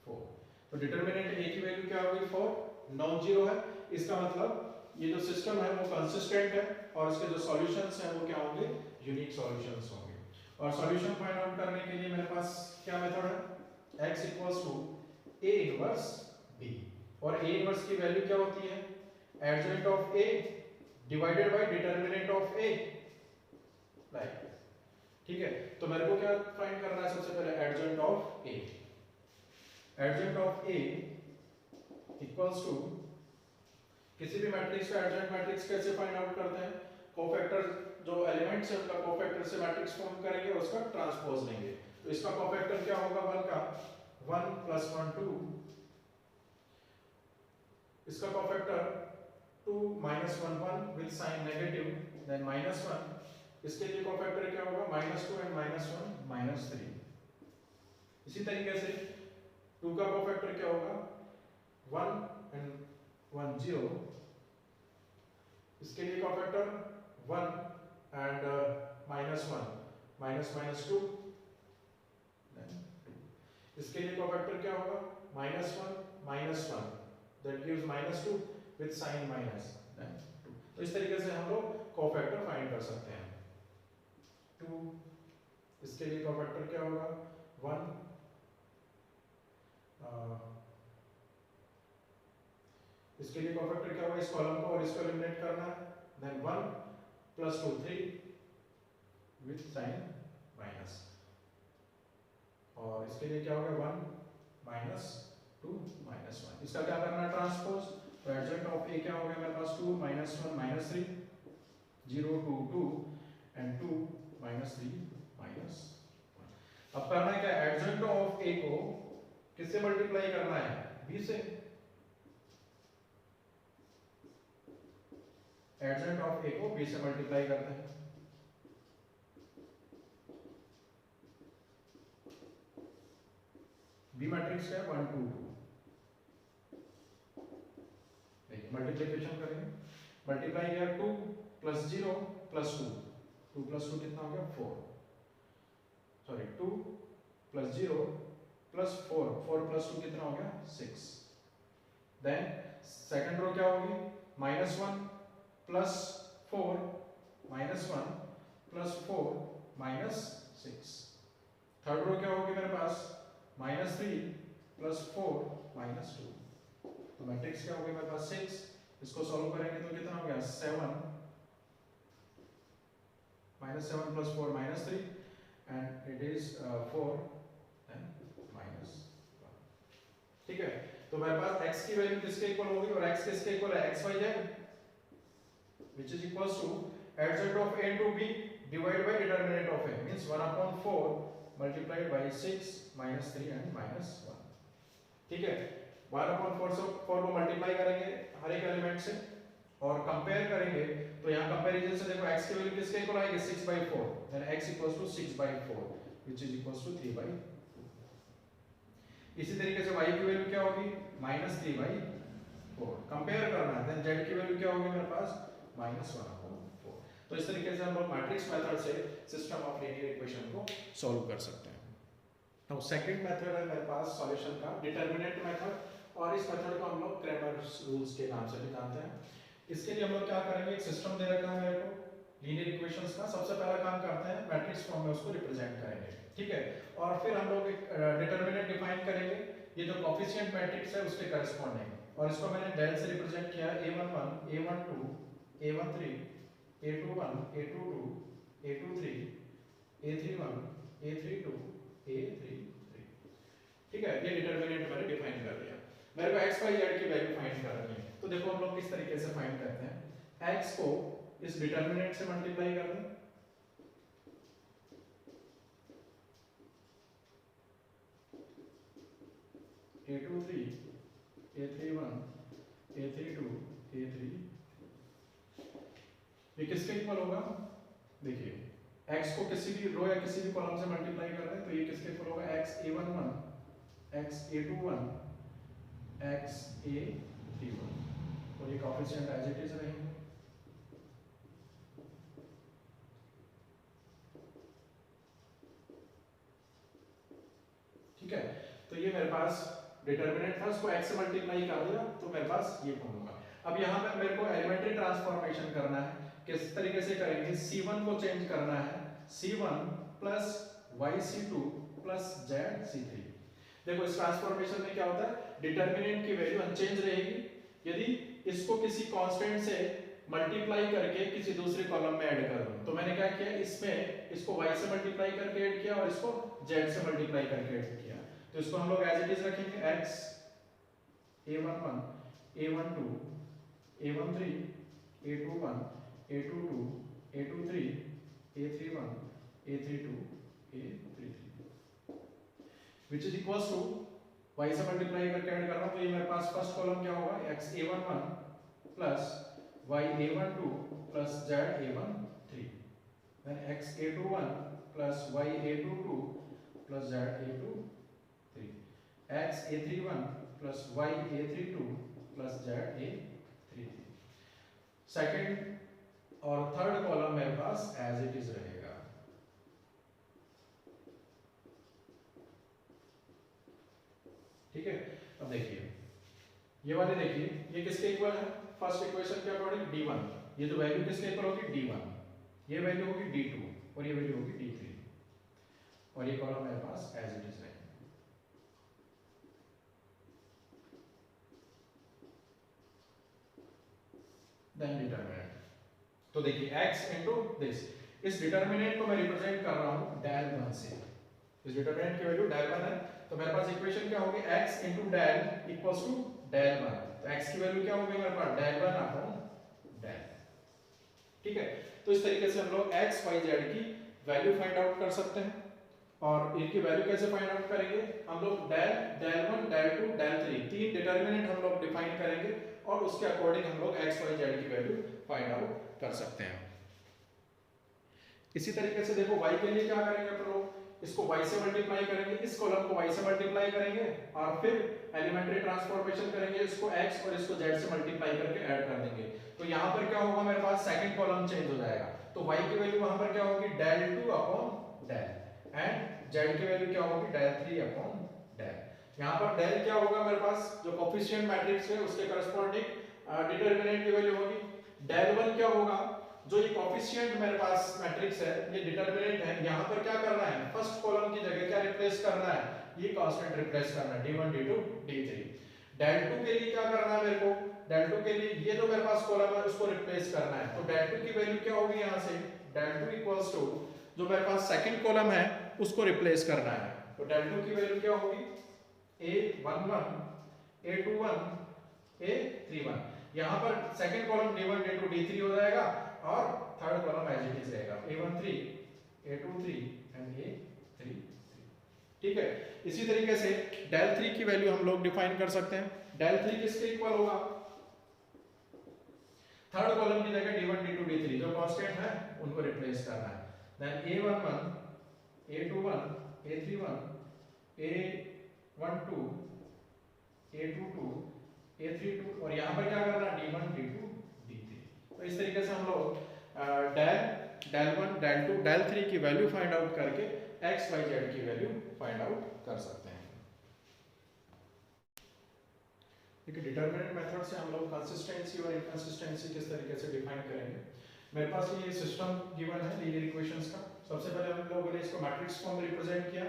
4। तो डिटरमिनेंट a की वैल्यू क्या होगी 4, नॉन जीरो है। इसका मतलब ये जो सिस्टम है वो कंसिस्टेंट है और इसके जो सॉल्यूशंस हैं वो क्या होंगे यूनिक सॉल्यूशंस होंगे। और सॉल्यूशन फाइंड आउट करने के लिए मेरे पास क्या मेथड है x a इनवर्स b। और a इनवर्स की वैल्यू क्या होती है adjoint of a divided by determinant of a, like, ठीक है। तो मेरे को क्या फाइंड करना है सबसे पहले adjoint of a। Adjoint of a equals to किसी भी मैट्रिक्स का एडजॉइंट मैट्रिक्स कैसे फाइंड आउट करते हैं, कोफैक्टर जो एलिमेंट्स है उनका कोफैक्टर से मैट्रिक्स फॉर्म करेंगे और उसका ट्रांसपोज लेंगे। तो इसका कोफैक्टर क्या होगा 1 का 1 plus 1 2, इसका cofactor 2 minus 1 1 with sign negative then minus 1, इसके लिए कोफैक्टर क्या होगा -2 and -1 -3। इसी तरीके से 2 का कोफैक्टर क्या होगा 1 and 1 0, इसके लिए कोफैक्टर 1 and -1 -2 then 2, इसके लिए कोफैक्टर क्या होगा -1 -1 that gives -2 with sign minus then 2। तो इस तरीके से हम लोग कोफैक्टर फाइंड कर सकते हैं। 2 इसके लिए कोफैक्टर क्या होगा 1 इसके लिए कोफैक्टर क्या होगा इस कॉलम को और इसको एलिमिनेट करना है then 1 plus 2 3 with sign minus, और इसके लिए क्या होगा 1 minus 2 minus 1। इसका क्या करना है ट्रांसपोज। तो एडजॉइंट ऑफ a क्या हो गया मेरे पास 2 minus 1 minus 3 0 2 2 and 2 minus 3 minus 1। अब करना है क्या एडजॉइंट ऑफ a को किससे मल्टीप्लाई करना है b से। एडजॉइंट ऑफ a को b से मल्टीप्लाई करते हैं। b मैट्रिक्स का 1 2 2, देखिए मल्टीप्लिकेशन करेंगे। मल्टीप्लाई किया 2 plus 0 plus 2, 2 plus 2 कितना हो गया 4, सॉरी 2 plus 0 plus 4, 4 plus 2 कितना हो गया 6। देन सेकंड रो क्या होगी -1 plus 4 minus 1 plus 4 minus 6। Third row क्या होगी मेरे पास -3 plus 4 minus 2। तो मैट्रिक्स क्या होगी मेरे पास 6, इसको सॉल्व करेंगे तो कितना हो गया 7 -7 plus 4 -3 and it is 4 and -1, ठीक है। तो मेरे पास x की वैल्यू किसके इक्वल होगी और x किसके इक्वल है x y z, which is equals to adjoint of a to b divided by determinant of a, means 1/4 multiplied by 6 minus 3 and -1, ठीक है। 1/4 से 4 को मल्टीप्लाई करेंगे हर एक एलिमेंट से और कंपेयर करेंगे तो यहाँ कंपैरिजन से देखो x की वैल्यू किसके इक्वल आएगी 6/4, then x equals to 6/4 which is equals to 3/2। इसी तरीके से y की वैल्यू क्या होगी -3/4, कंपेयर करना है देन z की वैल्यू क्या होगी मेरे पास -1/4। तो इस तरीके से हम लोग मैट्रिक्स मेथड से सिस्टम ऑफ लीनियर इक्वेशन को सॉल्व कर सकते हैं। तो सेकंड मेथड है मेरे पास सॉल्यूशन का डिटरमिनेंट मेथड, और इस मेथड को हम लोग क्रैमर्स रूल्स के नाम से भी जानते हैं। इसके लिए हम लोग क्या करेंगे एक सिस्टम दे रखा है मेरे को लीनियर इक्वेशंस का। सबसे पहला काम करते हैं मैट्रिक्स फॉर्म में उसको रिप्रेजेंट करेंगे, ठीक है। और फिर हम लोग एक डिटरमिनेंट डिफाइन करेंगे ये जो कोफिशिएंट मैट्रिक्स है उसके करस्पॉन्डिंग, और इसको मैंने डेल से रिप्रेजेंट किया a11 a12 a13 a21 a22 a23 a31 a32 a33, ठीक है। ये डिटरमिनेंट y z की वैल्यू फाइंड करनी है। तो देखो हम लोग किस तरीके से फाइंड करते हैं। x को इस डिटरमिनेंट से मल्टीप्लाई कर दें, a23 a31 a32 a3, ये किसके इक्वल होगा? देखिए x को किसी भी रो या किसी भी कॉलम से मल्टीप्लाई कर रहे हैं तो ये किसके इक्वल होगा? x a11 x a21 x a31, और ये कोएफिशिएंट एज इट इज रहेंगे। ठीक है, तो ये मेरे पास डिटरमिनेंट था, उसको x से मल्टीप्लाई कर दिया तो मेरे पास ये फॉर्म होगा। अब यहाँ पे मेरे को एलिमेंट्री ट्रांसफॉर्मेशन करना है। किस तरीके से करेंगे? c1 को चेंज करना है, c1 plus yc2 plus zc3। देखो इस ट्रांसफॉर्मेशन में क्या होता है, डिटरमिनेंट की वैल्यू अनचेंज रहेगी, यदि इसको किसी कांस्टेंट से मल्टीप्लाई करके किसी दूसरे कॉलम में ऐड कर दूं। तो मैंने क्या किया, इसमें इसको y से मल्टीप्लाई करके ऐड किया और इसको z से मल्टीप्लाई करके ऐड किया। तो इसको हम लोग एज इट इज रखेंगे, x a11 a12 a13 a21 a22 a23 a31 a32 a33, which is equals to y से मल्टीप्लाई करके ऐड कर रहा हूं। तो ये मेरे पास फर्स्ट कॉलम क्या होगा, x a11 plus y a12 plus z a13, then x a21 plus y a22 plus z a23, x a31 plus y a32 plus z a33। Second और थर्ड कॉलम मेरे पास एज इट इज रहेगा। ठीक है, अब देखिए ये वाले, देखिए ये किसके इक्वल है? फर्स्ट इक्वेशन के अकॉर्डिंग d1, ये तो वैल्यू किसके इक्वल होगी? d1, ये वैल्यू होगी d2 और ये वैल्यू होगी d3, और ये कॉलम मेरे पास एज इट इज रहेगा। देन डिटरमिनेंट, तो देखिए x इनटू दिस, इस डिटरमिनेंट को मैं रिप्रेजेंट कर रहा हूं del 1 से। इस डिटरमिनेंट की वैल्यू del 1 है, तो मेरे पास इक्वेशन क्या होगी? x into del equals to del 1। तो x की वैल्यू क्या होगी मेरे पास? del 1 upon del। ठीक है, तो इस तरीके से हम लोग x y z की वैल्यू फाइंड आउट कर सकते हैं। और इनकी वैल्यू कैसे फाइंड आउट करेंगे? हम लोग del 1 del 2 del 3 तीन डिटरमिनेंट हम लोग डिफाइन करेंगे और उसके अकॉर्डिंग हम लोग x y z की वैल्यू फाइंड आउट कर सकते हैं। इसी तरीके से देखो y के लिए क्या करेंगे अपन लोग? इसको y से मल्टीप्लाई करेंगे, इस कॉलम को y से मल्टीप्लाई करेंगे और फिर एलिमेंट्री ट्रांसफॉर्मेशन करेंगे, इसको x और इसको z से मल्टीप्लाई करके ऐड कर देंगे। तो यहाँ पर क्या होगा मेरे पास? सेकंड कॉलम चेंज हो जाएगा, तो y की वैल्यू वहां पर क्या होगी? del 2 upon del, and z की वैल्यू क्या होगी? del 3 upon del। यहाँ पर del क्या होगा मेरे पास? जो कोएफिशिएंट मैट्रिक्स है उसके करस्पॉन्डिंग डिटरमिनेंट की वैल्यू होगी। del 1 क्या होगा? जो ये कोएफिशिएंट मेरे पास मैट्रिक्स है, ये डिटरमिनेंट है, यहाँ पर क्या करना है? फर्स्ट कॉलम की जगह क्या रिप्लेस करना है? ये कांस्टेंट रिप्लेस करना है, d1 d2 d3। del 2 के लिए क्या करना है मेरे को? del 2 के लिए ये जो मेरे पास कॉलम है उसको रिप्लेस करना है। तो del 2 की वैल्यू क्या होगी? यहाँ से del 2 इक्वल्स टू जो मेरे पास सेकंड कॉलम है उसको रिप्लेस करना है। तो del 2 की वैल्यू क्या होगी? a11 a21 a31। यहाँ पर second column d1 d2 d3 हो जाएगा और third column as it is रहेगा, a13 a23 एंड a33। ठीक है, इसी तरीके से del 3 की वैल्यू हम लोग डिफाइन कर सकते हैं। del 3 किसके इक्वल होगा? थर्ड कॉलम की जगह d1 d2 d3 जो कांस्टेंट है उनको रिप्लेस करना है। Then a11 a21 a31 a12 a22 a32 और यहाँ पर क्या करना है? d1 d2 d3। तो इस तरीके से हम लोग del 1 del 2 del 3 की वैल्यू फाइंड आउट करके x y z की वैल्यू फाइंड आउट कर सकते हैं। देखिए डिटरमिनेंट मेथड से हम लोग कंसिस्टेंसी और इनकंसिस्टेंसी किस तरीके से डिफाइन करेंगे। मेरे पास ये सिस्टम गिवन है लीनियर इक्वेशंस का। सबसे पहले हम लोगों ने इसको मैट्रिक्स फॉर्म में रिप्रेजेंट किया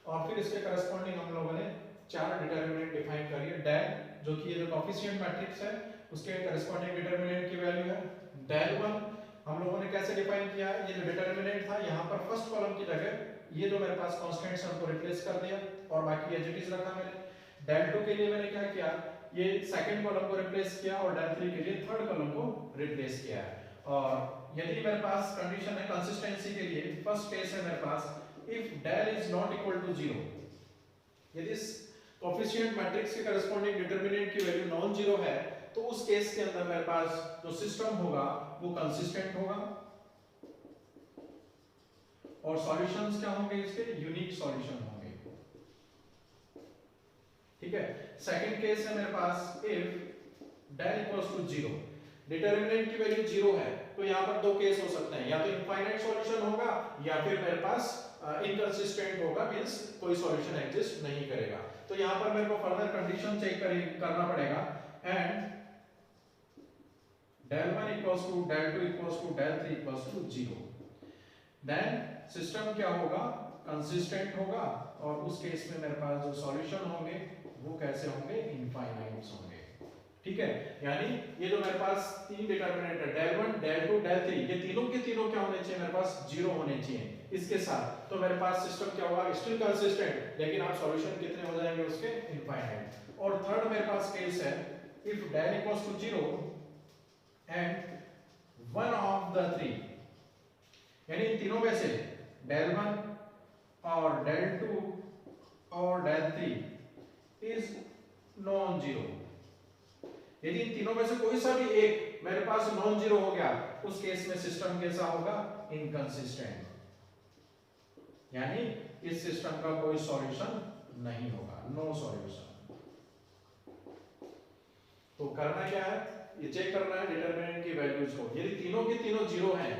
और फिर इसके करस्पॉन्डिंग हम लोगों ने चार डिटरमिनेंट डिफाइन करी है। del जो कि ये जो कोएफिशिएंट मैट्रिक्स है उसके करस्पॉन्डिंग डिटरमिनेंट की वैल्यू है। del 1 हम लोगों ने कैसे डिफाइन किया? ये जो डिटरमिनेंट था यहाँ पर फर्स्ट कॉलम की जगह ये जो मेरे पास कांस्टेंट्स हैं उनको रिप्लेस कर दिया और बाकी एज इट इज रखा मैंने। del 2 के लिए मैंने क्या किया? ये सेकंड कॉलम को रिप्लेस किया और del 3 के लिए थर्ड कॉलम को रिप्लेस किया है। और यदि मेरे पास कंडीशन है कंसिस्टेंसी के लिए, फर्स्ट केस है मेरे पास if del is not equal to 0, यदि इस कोएफिशिएंट मैट्रिक्स के करस्पॉन्डिंग डिटरमिनेंट की वैल्यू नॉन जीरो है, तो उस केस के अंदर मेरे पास जो सिस्टम होगा वो कंसिस्टेंट होगा और सॉल्यूशंस क्या होंगे इसके, यूनिक सॉल्यूशन होंगे। ठीक है। सेकंड केस है मेरे पास if del equals to 0, determinant की वैल्यू 0 है, तो यहां पर दो केस हो सकते हैं, या तो इनफाइनाइट सॉल्यूशन होगा या फिर मेरे पास इनकंसिस्टेंट होगा, मींस कोई सॉल्यूशन एग्जिस्ट नहीं करेगा। तो यहां पर मेरे को फर्दर कंडीशन चेक करना पड़ेगा and del 1 equals to del 2 equals to del 3 equals to 0, then system क्या होगा, कंसिस्टेंट होगा और उस केस में मेरे पास जो सॉल्यूशन होंगे वो कैसे होंगे, इनफाइनाइट्स होंगे। ठीक है, यानी ये जो मेरे पास तीन डिटरमिनेंट है del 1 del 2 del 3, ये तीनों के तीनों क्या होने चाहिए, मेरे पास 0 होने चाहिए इसके साथ, तो मेरे पास सिस्टम क्या होगा, स्टिल कंसिस्टेंट, लेकिन आप सॉल्यूशन कितने हो जाएंगे उसके, इनफाइनाइट। और थर्ड मेरे पास केस है if del equals to 0 and one of the three, यानी इन तीनों में से del 1 और del 2 और del 3 इज नॉन जीरो, यदि इन तीनों में से कोई सा भी एक मेरे पास नॉन जीरो हो गया, उस केस में सिस्टम कैसा होगा, इनकंसिस्टेंट, यानी इस सिस्टम का कोई सॉल्यूशन नहीं होगा, नो सॉल्यूशन। तो करना क्या है, ये चेक करना है डिटरमिनेंट की वैल्यूज को, यदि तीनों के तीनों जीरो हैं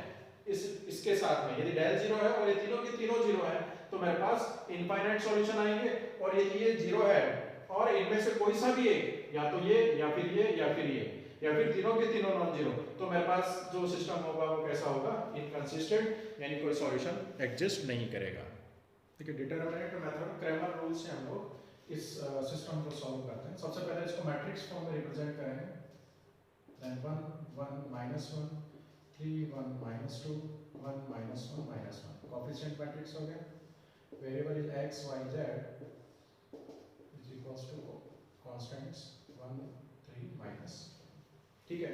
इसके साथ में, यदि del 0 है और ये तीनों के तीनों जीरो है, तो मेरे पास इनफाइनाइट सॉल्यूशन आएंगे। और यदि ये जीरो है और इनमें से कोई सा भी एक, या तो ये या फिर ये या फिर ये या फिर तीनों के तीनों नॉन जीरो, तो मेरे पास जो सिस्टम होगा वो कैसा होगा, इनकंसिस्टेंट, यानी कोई सॉल्यूशन एग्जिस्ट नहीं करेगा। ठीक है, डिटरमिनेंट मेथड, क्रैमर रूल से हम लोग इस सिस्टम को सॉल्व करते हैं। सबसे पहले इसको मैट्रिक्स फॉर्म में रिप्रेजेंट करेंगे, देन 1 1 -1 3 1 -2 1 -1 -1, कोएफिशिएंट मैट्रिक्स हो गया, variable is x y z is equals to constants 1 3 -। ठीक है,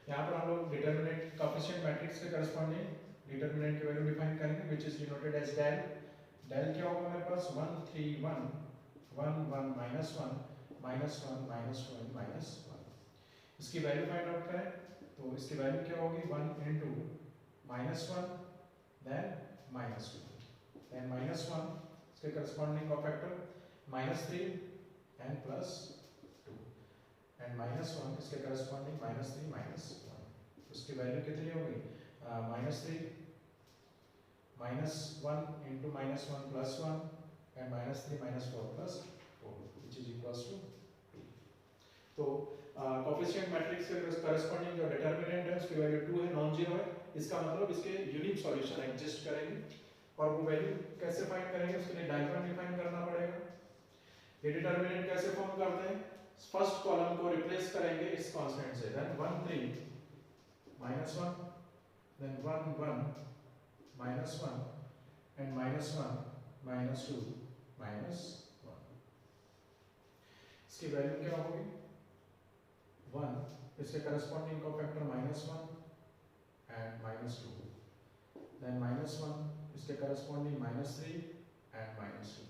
यहाँ पर हम लोग डिटरमिनेंट कोएफिशिएंट मैट्रिक्स के करस्पॉन्डिंग डिटरमिनेंट की वैल्यू डिफाइन करेंगे, which is denoted as del। del क्या होगा मेरे पास, 1 3 1 1 1 -1 -1 -2 -1। इसकी वैल्यू फाइंड आउट करें, तो इसकी वैल्यू क्या होगी, 1 into -1 then -2 then -1, इसके करस्पॉन्डिंग का फैक्टर -3 and +2 and -1, इसके करस्पॉन्डिंग -3 -1, उसकी वैल्यू कितनी होगी, -3 -1 into -1 +1 and -3 -4 +4 which is equals to 2। तो कोएफिशिएंट मैट्रिक्स के करस्पॉन्डिंग जो डिटरमिनेंट है उसकी वैल्यू 2 है, नॉन जीरो है, इसका मतलब इसके यूनिक सॉल्यूशन एग्जिस्ट करेंगे। और वो वैल्यू कैसे फाइंड करेंगे, उसके लिए डायग्राम डिफाइन करना पड़ेगा। ये डिटरमिनेंट कैसे फॉर्म करते हैं, फर्स्ट कॉलम को रिप्लेस करेंगे इस कांस्टेंट से, देन 1 3 -1 देन 1 1 -1 and -1 -2 -1, इसकी वैल्यू क्या होगी, 1, इसके करस्पॉन्डिंग का फैक्टर -1 and -2, then -1, इसके करस्पॉन्डिंग -3 and -2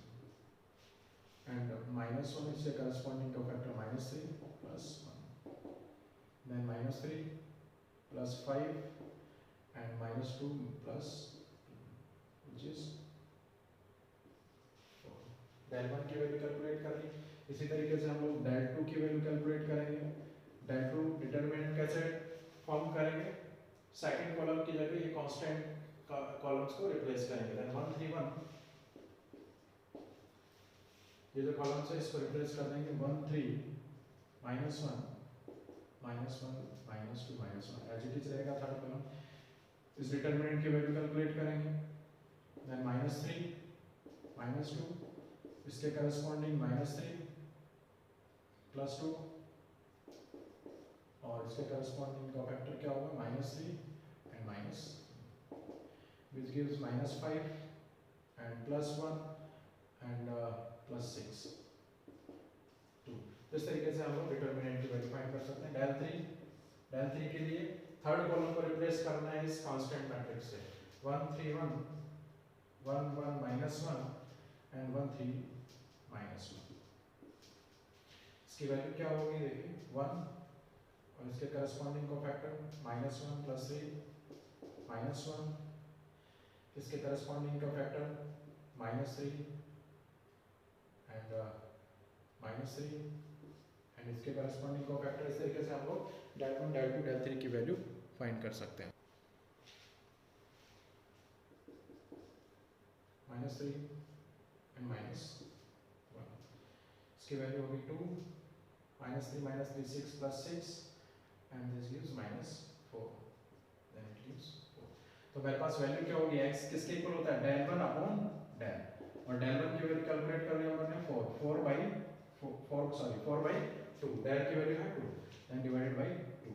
and -1, इसके करस्पॉन्डिंग का factor -3 +1, then -3 +5 and -2 +2 which is 4। del 1 की वैल्यू कैलकुलेट कर ली, इसी तरीके से हम लोग del 2 की वैल्यू कैलकुलेट करेंगे। del 2 डिटरमिनेंट कैसे फॉर्म करेंगे, सेकंड कॉलम की जगह ये कांस्टेंट कॉलम्स को रिप्लेस करेंगे, देन 1 3 1, ये जो कॉलम्स है इसको रिप्लेस कर देंगे, 1 3 -1 -1 -2 -1, एज इट इज रहेगा थर्ड कॉलम। इस डिटरमिनेंट की वैल्यू कैलकुलेट करेंगे, देन -3 -2, इसके करस्पॉन्डिंग -3 +2 और इसके करस्पॉन्डिंग का फैक्टर क्या होगा, -3 and -2 which gives -5 and +1 and +6 2। तो इस तरीके से हम लोग डिटरमिनेंट की वैल्यू फाइंड कर सकते हैं। डेल 3 के लिए थर्ड कॉलम को रिप्लेस करना है इस कांस्टेंट मैट्रिक्स से 1 3 1 1 1 -1 एंड 1 3 -1। इसकी वैल्यू क्या होगी देखिए 1 और इसके करस्पॉन्डिंग को फैक्टर -1 + 3 -1, इसके करस्पॉन्डिंग का फैक्टर -3 एंड -3 एंड इसके करस्पॉन्डिंग को फैक्टर। इस तरीके से हम लोग डेल 1 डेल 2 डेल 3 की वैल्यू फाइंड कर सकते हैं। -3 एंड -1, इसकी वैल्यू होगी 2 -3 6 + 6 and this gives -4, then it gives 4। तो मेरे पास वैल्यू क्या होगी x किसके इक्वल होता है डेल 1 अपॉन डेल, और डेल 1 की वैल्यू कैलकुलेट कर लिया हमने 4/2, डेल की वैल्यू है 2 then divided by 2,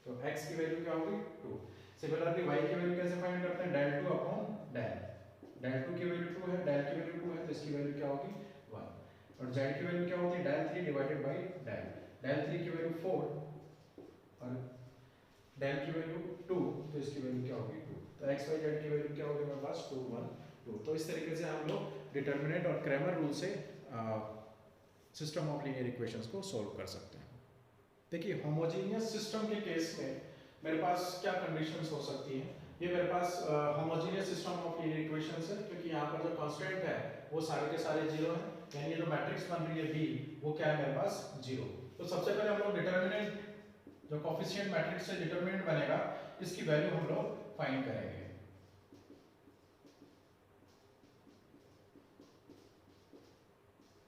तो x की वैल्यू क्या होगी 2। सिमिलरली y की वैल्यू कैसे फाइंड करते हैं डेल 2 अपॉन डेल 2 की वैल्यू 2 है, डेल की वैल्यू 2 है, तो इसकी वैल्यू क्या होगी 1, और z की वैल्यू क्या होती है डेल 3 डिवाइडेड बाय डेल 3 की वैल्यू 4 और डेल की वैल्यू 2, तो इसकी वैल्यू क्या होगी 2, तो x y z की वैल्यू क्या होगी मेरे पास 2 1 2। तो इस तरीके से हम लोग डिटरमिनेंट और क्रैमर रूल से सिस्टम ऑफ लीनियर इक्वेशंस को सॉल्व कर सकते हैं। देखिए होमोजेनियस सिस्टम के केस में मेरे पास क्या कंडीशंस हो सकती हैं। ये मेरे पास homogeneous system of linear equations है, क्योंकि यहाँ पर जो कांस्टेंट है वो सारे के सारे जीरो हैं, यानी जो मैट्रिक्स बन रही है B वो क्या है मेरे पास 0। तो सबसे पहले हम लोग डिटरमिनेंट जो कोएफिशिएंट मैट्रिक्स से डिटरमिनेंट बनेगा इसकी वैल्यू हम लोग फाइंड करेंगे।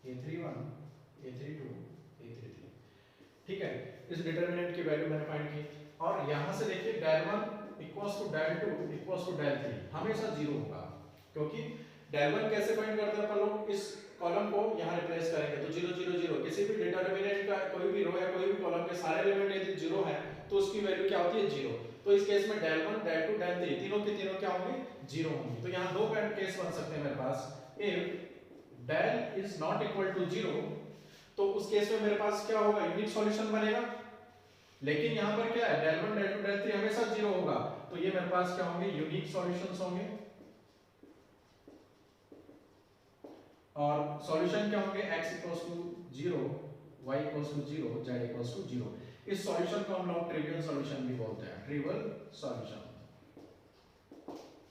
A31 A32 A33, ठीक है, इस डिटरमिनेंट की वैल्यू मैंने फाइंड की, और यहां से देखिए del 1 equals to del 2 equals to del 3 हमेशा 0 होगा, क्योंकि डेल 1 कैसे फाइंड करते हैं अपन लोग, इस कॉलम को यहां रिप्लेस करेंगे तो 0 0 0, किसी भी डिटरमिनेंट का कोई भी रो या कोई भी कॉलम के सारे एलिमेंट यदि 0 है तो उसकी वैल्यू क्या होती है 0। तो इस केस में डेल 1 डेल 2 डेल 3 तीनों के तीनों क्या होंगे 0 होंगे। तो यहां दो केस बन सकते हैं मेरे पास, if del is not equal to 0 तो उस केस में मेरे पास क्या होगा यूनिक सॉल्यूशन बनेगा, लेकिन यहां पर क्या है डेल 1 डेल 2 डेल 3 हमेशा 0 होगा, तो ये मेरे पास क्या होंगे यूनिक सॉल्यूशंस होंगे। और सॉल्यूशन क्या होंगे x = 0 y = 0 z = 0। इस सॉल्यूशन को हम लोग ट्रिवियल सॉल्यूशन भी बोलते हैं, ट्रिवियल सॉल्यूशन,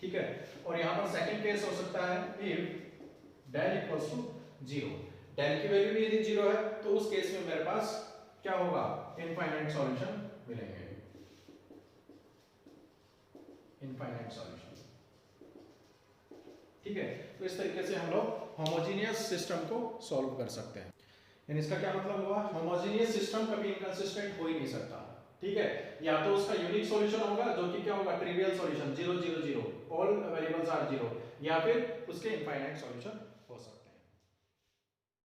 ठीक है। और यहां पर सेकंड केस हो सकता है इफ डेल = 0, डेल की वैल्यू भी यदि 0 है तो उस केस में मेरे पास क्या होगा इनफाइनाइट सॉल्यूशन मिलेंगे, इनफाइनाइट सॉल्यूशन, ठीक है। तो इस तरीके से हम लोग होमोजेनियस सिस्टम को सॉल्व कर सकते हैं। यानी इसका क्या मतलब हुआ, होमोजेनियस सिस्टम कभी इनकंसिस्टेंट हो ही नहीं सकता, ठीक है। या तो उसका यूनिक सॉल्यूशन होगा जो कि क्या होगा trivial solution 0 0 0, all variables are 0, या फिर उसके इनफाइनाइट सॉल्यूशन